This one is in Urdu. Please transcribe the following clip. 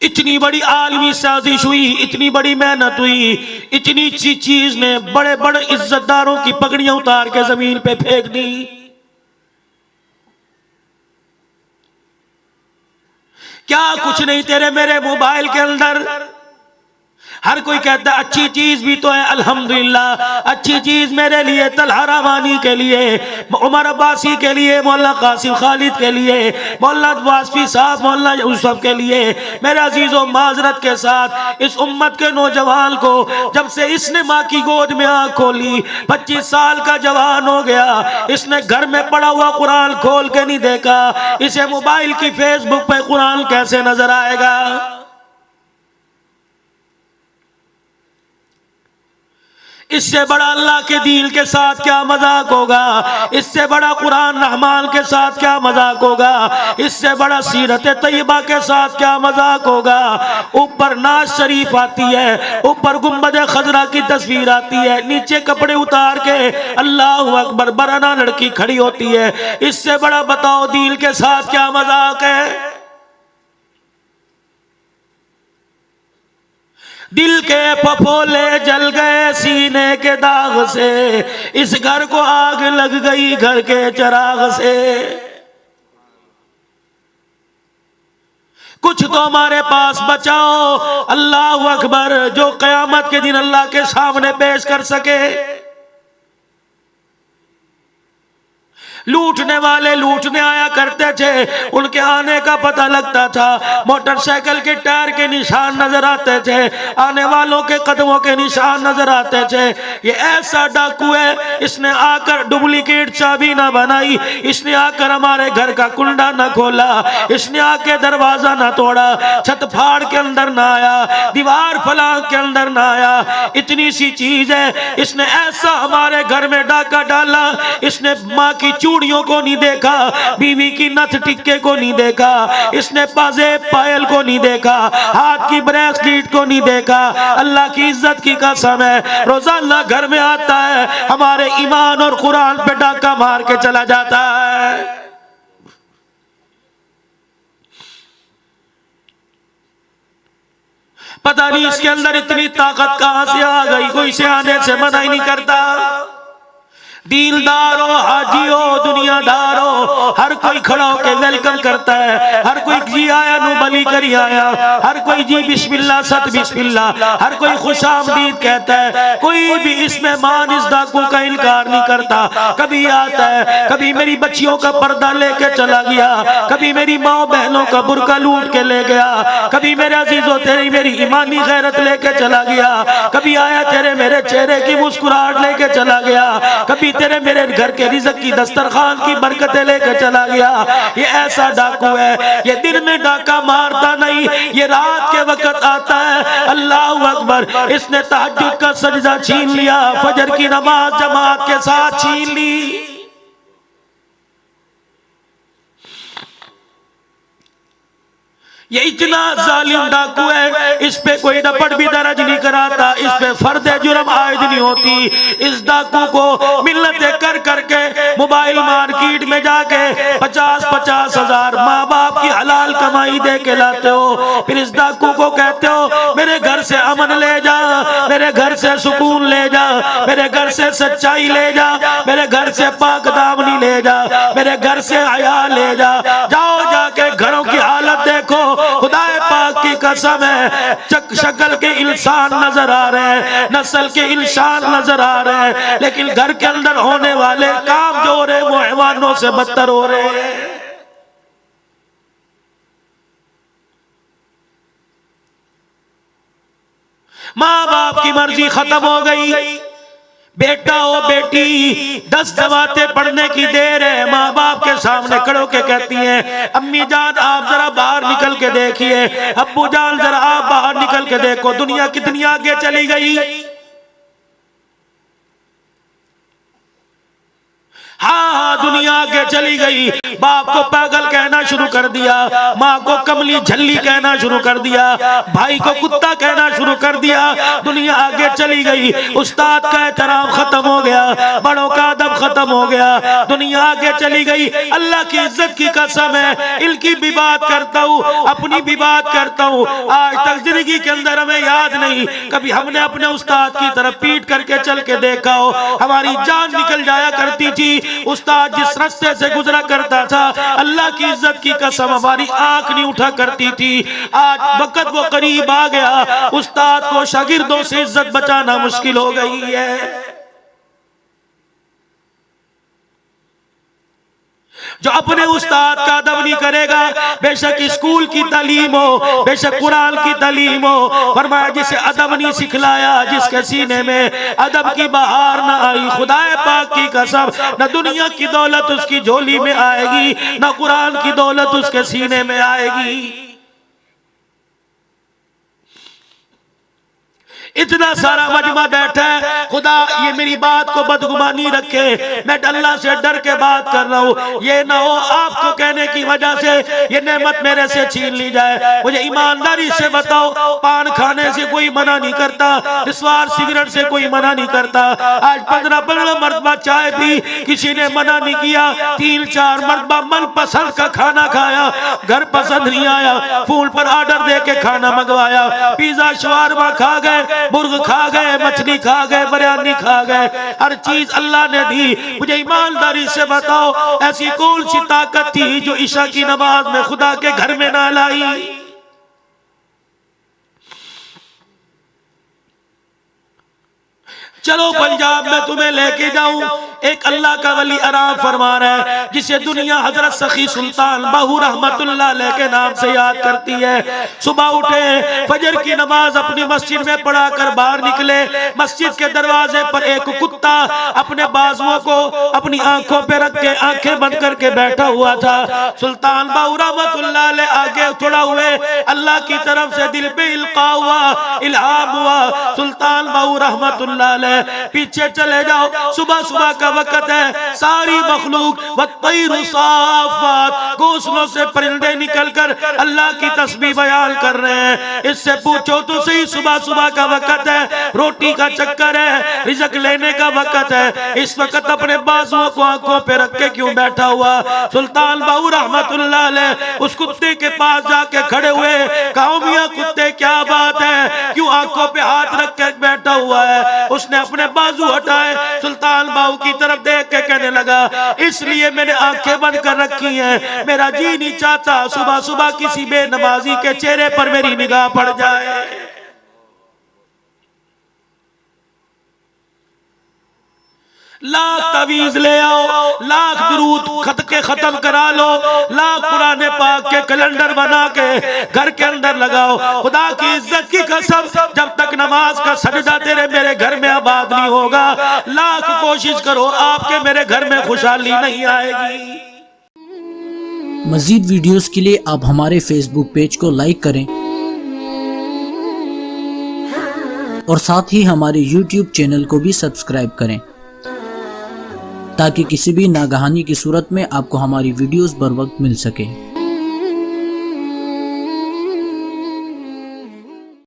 اتنی بڑی عالمی سازش ہوئی، اتنی بڑی محنت ہوئی، اتنی سی چیز نے بڑے بڑے عزت داروں کی پگڑیاں اتار کے زمین پہ پھینک دی۔ کیا کچھ نہیں تیرے میرے موبائل کے اندر؟ ہر کوئی کہتا ہے اچھی چیز بھی تو ہے، الحمدللہ اچھی چیز میرے لیے، طلحہ رحمانی کے لیے، عمر عباسی کے لیے، مولانا قاسم خالد کے لیے، مولانا واسفی صاحب، مولانا یوسف کے لیے۔ میرے عزیزوں، معذرت کے ساتھ اس امت کے نوجوان کو جب سے اس نے ماں کی گود میں آنکھ کھولی، 25 سال کا جوان ہو گیا، اس نے گھر میں پڑا ہوا قرآن کھول کے نہیں دیکھا، اسے موبائل کی فیس بک پہ قرآن کیسے نظر آئے گا؟ اس سے بڑا اللہ کے دین کے ساتھ کیا مذاق ہوگا؟ اس سے بڑا قرآن رحمان کے ساتھ کیا مذاق ہوگا؟ اس سے بڑا سیرت طیبہ کے ساتھ کیا مذاق ہوگا؟ اوپر ناز شریف آتی ہے، اوپر گنبد خضرا کی تصویر آتی ہے، نیچے کپڑے اتار کے اللہ اکبر برہنہ لڑکی کھڑی ہوتی ہے۔ اس سے بڑا بتاؤ دین کے ساتھ کیا مذاق ہے؟ دل کے پھپھولے جل گئے سینے کے داغ سے، اس گھر کو آگ لگ گئی گھر کے چراغ سے۔ کچھ تو ہمارے پاس بچاؤ، اللہ اکبر، جو قیامت کے دن اللہ کے سامنے پیش کر سکے۔ لوٹنے والے لوٹنے آیا کرتے تھے، ان کے آنے کا پتہ لگتا تھا، موٹر سائیکل کے ٹائر کے نشان نظر آتے تھے، آنے والوں کے قدموں کے نشان نظر آتے تھے۔ یہ ایسا ڈاکو ہے، اس نے آ کر ڈپلیکیٹ چابی نہ بنائی، اس نے آ کر ہمارے گھر کا کنڈا نہ کھولا، اس نے آ کے دروازہ نہ توڑا، چھت پھاڑ کے اندر نہ آیا، دیوار پھلانگ کے اندر نہ آیا۔ اتنی سی چیز ہے، اس نے ایسا ہمارے گھر میں ڈاکہ ڈالا، اس نے ماں کی چوڑیوں کو نہیں دیکھا، بیوی کی نتھ ٹکے کو نہیں دیکھا، اس نے پازیب پائل کو نہیں دیکھا، ہاتھ کی بریسلیٹ کو نہیں دیکھا۔ اللہ کی عزت کی قسم ہے، روزانہ گھر میں آتا ہے، ہمارے ایمان اور قرآن پہ ڈاکہ مار کے چلا جاتا ہے۔ پتہ نہیں اس کے اندر اتنی طاقت کہاں سے آ گئی، کوئی اسے آنے سے منع ہی نہیں کرتا۔ دیندار ہو، حاجی ہو، دنیا دار ہو، ہر کوئی کھڑا ہو کے ویلکم کرتا ہے، ہر کوئی جی آیا نو بلی کری آیا، ہر کوئی جی بسم اللہ ست بسم اللہ، ہر کوئی خوش آمدید کہتا ہے، کوئی بھی اس مہمان اس ڈاکو کا انکار نہیں کرتا۔ کبھی آتا ہے، کبھی میری بچیوں کا پردہ لے کے چلا گیا، کبھی میری ماں بہنوں کا برقع لوٹ کے لے گیا، کبھی میرے عزیزوں تیری میری ایمانی غیرت لے کے چلا گیا، کبھی آیا تیرے میرے چہرے کی مسکراہٹ لے کے چلا گیا، کبھی تیرے میرے گھر کے رزق کی دسترخوان کی برکتیں لے کے چلا گیا۔ یہ ایسا ڈاکو ہے، یہ دن میں ڈاکہ مارتا نہیں، یہ رات کے وقت آتا ہے۔ اللہ اکبر، اس نے تہجد کا سجدہ چھین لیا، فجر کی نماز جماعت کے ساتھ چھین لی۔ یہ اتنا ظالم ڈاکو ہے، اس پہ کوئی رپٹ بھی درج نہیں کراتا، اس پہ فرد جرم عائد نہیں ہوتی۔ اس ڈاکو کو ملتیں کر کر کے موبائل مارکیٹ میں جا کے 50-50 ہزار ماں باپ کی حلال کمائی دے کے لاتے ہو، پھر اس ڈاکو کو کہتے ہو میرے گھر سے امن لے جا، میرے گھر سے سکون لے جا، میرے گھر سے سچائی لے جا، میرے گھر سے پاک دامنی لے جا، میرے گھر سے حیا لے جا۔ جاؤ جا کے گھروں کی حالت دیکھو، خدا پاک کی قسم ہے، شکل کے انسان نظر آ رہے ہیں، نسل کے انسان نظر آ رہے ہیں، لیکن گھر کے اندر ہونے والے کام جو ہو رہے ہیں وہ حیوانوں سے بدتر ہو رہے ہیں۔ ماں باپ کی مرضی ختم ہو گئی، بیٹا ہو بیٹی 10 جماعتیں پڑھنے کی دیر ہے، ماں باپ کے سامنے کھڑو کے کہتی ہیں امی جان آپ ذرا باہر نکل کے دیکھیے، ابو جان ذرا آپ باہر نکل کے دیکھو، دنیا کتنی آگے چلی گئی۔ ہاں دنیا آگے چلی گئی، باپ کو پاگل کہنا شروع کر دیا، ماں کو کملی جھلی کہنا شروع کر دیا، بھائی کو کتا کہنا شروع کر دیا، دنیا آگے چلی گئی، استاد کا احترام ختم ہو گیا، بڑوں کا ادب ختم ہو گیا، دنیا آگے چلی گئی۔ اللہ کی عزت کی قسم ہے، ان کی بھی بات کرتا ہوں، اپنی بھی بات کرتا ہوں، آج تک زندگی کے اندر ہمیں یاد نہیں کبھی ہم نے اپنے استاد کی طرف پیٹ کر کے چل کے دیکھا ہو، ہماری جان نکل جایا کرتی تھی، استاد جس راستے سے گزرا کرتا تھا، اللہ کی عزت کی قسم ہماری آنکھ نہیں اٹھا کرتی تھی۔ آج وقت وہ قریب آ گیا، استاد کو شاگردوں سے عزت بچانا مشکل ہو گئی ہے۔ جو اپنے استاد کا ادب نہیں کرے گا، بے شک اسکول کی تعلیم ہو، بے شک قرآن کی تعلیم ہو، فرمایا جسے ادب نہیں سکھلایا، جس کے سینے میں ادب کی بہار نہ آئی، خدا پاک کی قسم نہ دنیا کی دولت اس کی جھولی میں آئے گی، نہ قرآن کی دولت اس کے سینے میں آئے گی۔ اتنا سارا مجمع بیٹھا ہے، خدا یہ میری بات کو بدگمانی رکھے، میں اللہ سے ڈر کے بات کر رہا ہوں، یہ نہ ہو آپ کو کہنے کی وجہ سے یہ نعمت میرے سے چھین لی جائے۔ مجھے ایمانداری سے بتاؤ، پان کھانے سے کوئی منع نہیں کرتا، نسوار سگریٹ سے کوئی منع نہیں کرتا، آج 15 مرتبہ چائے پی، کسی نے منع نہیں کیا، 3-4 مرتبہ من پسند کا کھانا کھایا، گھر پسند نہیں آیا، فون پر آرڈر دے کے کھانا منگوایا، پیزا شوارما کھا گئے، مرغ کھا گئے، مچھلی کھا گئے، بریانی کھا گئے، ہر چیز اللہ نے دی۔ مجھے ایمانداری سے بتاؤ ایسی کون سی طاقت تھی جو عشاء کی نماز میں خدا کے گھر میں نہ لائی؟ چلو پنجاب میں تمہیں لے کے جاؤں، ایک اللہ کا ولی آرام فرما رہا ہے جسے دنیا حضرت سخی سلطان باہو رحمت اللہ علیہ کے نام سے یاد کرتی ہے۔ صبح اٹھے، فجر کی نماز اپنی مسجد میں پڑھا کر باہر نکلے، مسجد کے دروازے پر ایک کتا اپنے بازوؤں کو اپنی آنکھوں پہ رکھ کے آنکھیں بند کر کے بیٹھا ہوا تھا۔ سلطان باہو رحمت اللہ علیہ آگے تھوڑا ہوئے، اللہ کی طرف سے دل پہ القاء ہوا، الہام ہوا، سلطان باہو رحمت اللہ علیہ پیچھے چلے جاؤ، صبح صبح کا وقت ہے، ساری مخلوق والطیر صافات، گھونسلوں سے پرندے نکل کر اللہ کی تسبیح بیان کر رہے ہیں۔ اس سے پوچھو تو صحیح، صبح صبح کا وقت ہے، روٹی کا چکر ہے، رزق لینے کا وقت ہے، اس وقت اپنے بازوؤں کو آنکھوں پہ رکھ کے کیوں بیٹھا ہوا؟ سلطان باہو رحمت اللہ علیہ اس کتے کے پاس جا کے کھڑے ہوئے، کہا میاں کتے کیا بات ہے، کیوں آنکھوں پہ ہاتھ رکھ کے بیٹھا ہوا ہے؟ اس نے اپنے بازو ہٹائے، سلطان باہو کی طرف دیکھ کے کہنے لگا اس لیے میں نے آنکھیں بند کر رکھی ہیں، میرا جی نہیں چاہتا صبح صبح کسی بے نمازی کے چہرے پر میری نگاہ پڑ جائے۔ لاکھ تعویذ لے آؤ، لاکھ درود خط کے ختم کرا لو، لاکھ قرآن پاک کے کیلنڈر بنا کے گھر کے اندر لگاؤ، خدا کی عزت کی قسم جب تک نماز کا سجدہ تیرے میرے گھر میں آباد نہیں ہوگا، لاکھ کوشش کرو آپ کے میرے گھر میں خوشحالی نہیں آئے گی۔ مزید ویڈیوز کے لیے آپ ہمارے فیس بک پیج کو لائک کریں اور ساتھ ہی ہمارے یوٹیوب چینل کو بھی سبسکرائب کریں تاکہ کسی بھی ناگہانی کی صورت میں آپ کو ہماری ویڈیوز بر وقت مل سکے۔